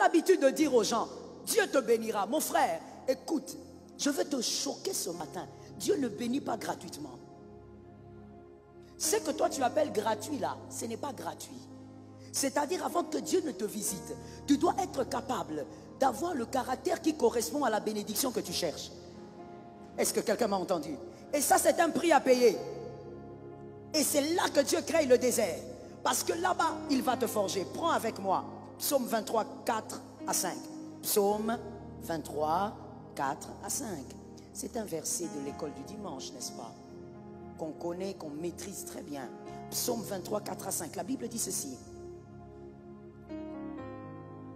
l'habitude de dire aux gens, Dieu te bénira. Mon frère, écoute, je veux te choquer ce matin. Dieu ne bénit pas gratuitement. Ce que toi tu appelles gratuit là, ce n'est pas gratuit. C'est-à-dire avant que Dieu ne te visite, tu dois être capable d'avoir le caractère qui correspond à la bénédiction que tu cherches. Est-ce que quelqu'un m'a entendu? Et ça c'est un prix à payer. Et c'est là que Dieu crée le désert. Parce que là-bas, il va te forger. Prends avec moi Psaume 23, 4 à 5. Psaume 23, 4 à 5. C'est un verset de l'école du dimanche, n'est-ce pas? Qu'on connaît, qu'on maîtrise très bien. Psaume 23, 4 à 5. La Bible dit ceci.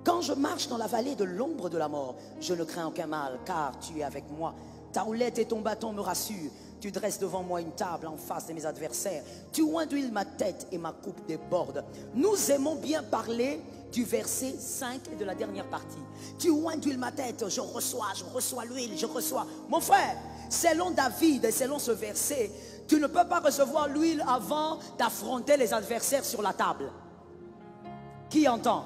Quand je marche dans la vallée de l'ombre de la mort, je ne crains aucun mal, car tu es avec moi. Ta houlette et ton bâton me rassurent. Tu dresses devant moi une table en face de mes adversaires. Tu oins d'huile ma tête et ma coupe déborde. Nous aimons bien parler du verset 5 et de la dernière partie. Tu oins d'huile ma tête, je reçois l'huile, je reçois. Mon frère, selon David et selon ce verset, tu ne peux pas recevoir l'huile avant d'affronter les adversaires sur la table. Qui entend?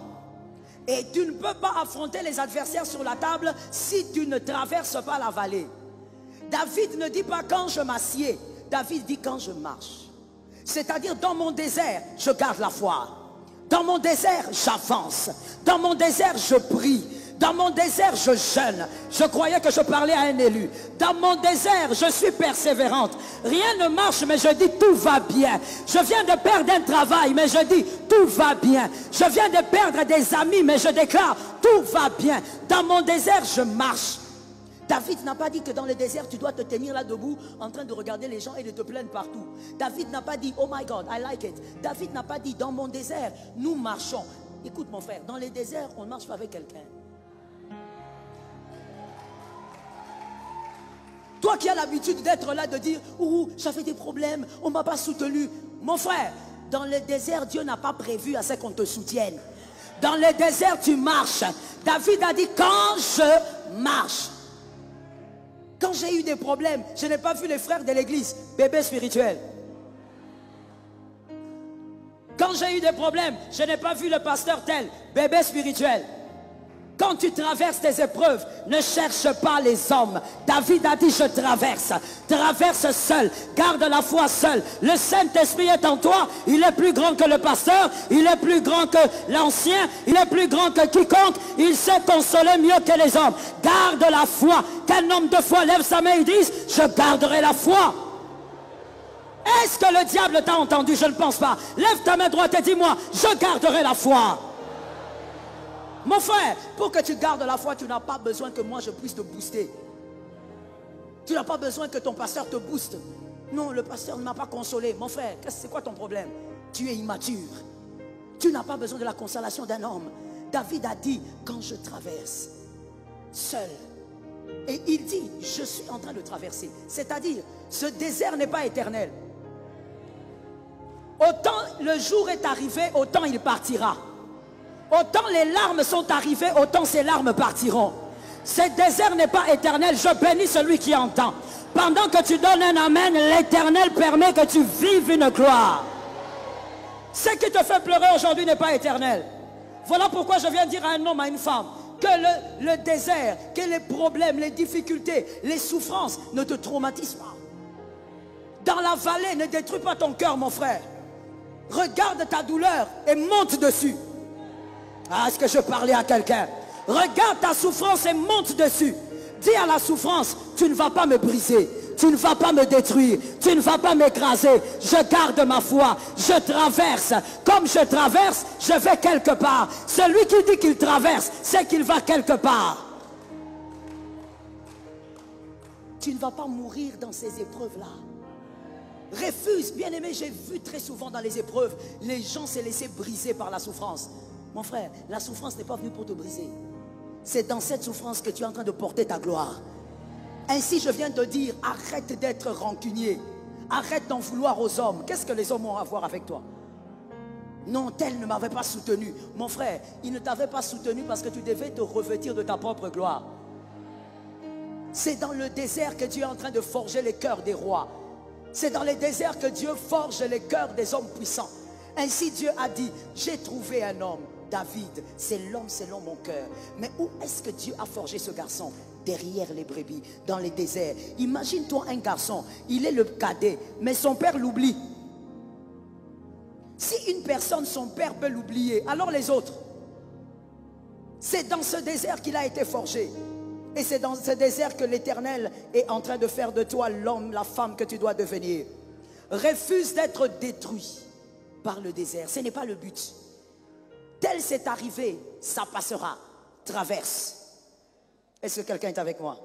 Et tu ne peux pas affronter les adversaires sur la table si tu ne traverses pas la vallée. David ne dit pas quand je m'assieds. David dit quand je marche. C'est-à-dire dans mon désert, je garde la foi. Dans mon désert, j'avance. Dans mon désert, je prie. Dans mon désert, je jeûne. Je croyais que je parlais à un élu. Dans mon désert, je suis persévérante. Rien ne marche, mais je dis tout va bien. Je viens de perdre un travail, mais je dis tout va bien. Je viens de perdre des amis, mais je déclare tout va bien. Dans mon désert, je marche. David n'a pas dit que dans le désert, tu dois te tenir là debout en train de regarder les gens et de te plaindre partout. David n'a pas dit, oh my God, I like it. David n'a pas dit, dans mon désert, nous marchons. Écoute mon frère, dans les déserts, on ne marche pas avec quelqu'un. Toi qui as l'habitude d'être là, de dire, ouh, j'avais des problèmes, on ne m'a pas soutenu. Mon frère, dans le désert, Dieu n'a pas prévu à ce qu'on te soutienne. Dans le désert, tu marches. David a dit, quand je marche. Quand j'ai eu des problèmes, je n'ai pas vu les frères de l'église, bébé spirituel. Quand j'ai eu des problèmes, je n'ai pas vu le pasteur tel, bébé spirituel. Quand tu traverses tes épreuves, ne cherche pas les hommes. David a dit, je traverse. Traverse seul. Garde la foi seul. Le Saint-Esprit est en toi. Il est plus grand que le pasteur. Il est plus grand que l'ancien. Il est plus grand que quiconque. Il sait consoler mieux que les hommes. Garde la foi. Qu'un homme de foi lève sa main et dise, je garderai la foi. Est-ce que le diable t'a entendu? Je ne pense pas. Lève ta main droite et dis-moi, je garderai la foi. Mon frère, pour que tu gardes la foi, tu n'as pas besoin que moi je puisse te booster. Tu n'as pas besoin que ton pasteur te booste. Non, le pasteur ne m'a pas consolé. Mon frère, c'est quoi ton problème? Tu es immature. Tu n'as pas besoin de la consolation d'un homme. David a dit, quand je traverse seul, et il dit, je suis en train de traverser. C'est-à-dire, ce désert n'est pas éternel. Autant le jour est arrivé, autant il partira. Autant les larmes sont arrivées, autant ces larmes partiront. Ce désert n'est pas éternel. Je bénis celui qui entend. Pendant que tu donnes un amen, l'Éternel permet que tu vives une gloire. Ce qui te fait pleurer aujourd'hui n'est pas éternel. Voilà pourquoi je viens dire à un homme, à une femme, que le désert, que les problèmes, les difficultés, les souffrances ne te traumatisent pas. Dans la vallée, ne détruis pas ton cœur, mon frère. Regarde ta douleur et monte dessus. Ah, est-ce que je parlais à quelqu'un? Regarde ta souffrance et monte dessus. Dis à la souffrance, tu ne vas pas me briser. Tu ne vas pas me détruire. Tu ne vas pas m'écraser. Je garde ma foi. Je traverse. Comme je traverse, je vais quelque part. Celui qui dit qu'il traverse, c'est qu'il va quelque part. Tu ne vas pas mourir dans ces épreuves-là. Refuse, bien aimé, j'ai vu très souvent dans les épreuves, les gens se laisser briser par la souffrance. Mon frère, la souffrance n'est pas venue pour te briser. C'est dans cette souffrance que tu es en train de porter ta gloire. Ainsi, je viens de dire, arrête d'être rancunier. Arrête d'en vouloir aux hommes. Qu'est-ce que les hommes ont à voir avec toi? Non, tel ne m'avait pas soutenu. Mon frère, il ne t'avait pas soutenu parce que tu devais te revêtir de ta propre gloire. C'est dans le désert que Dieu est en train de forger les cœurs des rois. C'est dans les déserts que Dieu forge les cœurs des hommes puissants. Ainsi Dieu a dit, j'ai trouvé un homme David, c'est l'homme selon mon cœur. Mais où est-ce que Dieu a forgé ce garçon? Derrière les brebis, dans les déserts. Imagine-toi un garçon, il est le cadet, mais son père l'oublie. Si une personne, son père peut l'oublier, alors les autres. C'est dans ce désert qu'il a été forgé. Et c'est dans ce désert que l'Éternel est en train de faire de toi l'homme, la femme que tu dois devenir. Refuse d'être détruit par le désert. Ce n'est pas le but. Tel c'est arrivé, ça passera. Traverse. Est-ce que quelqu'un est avec moi?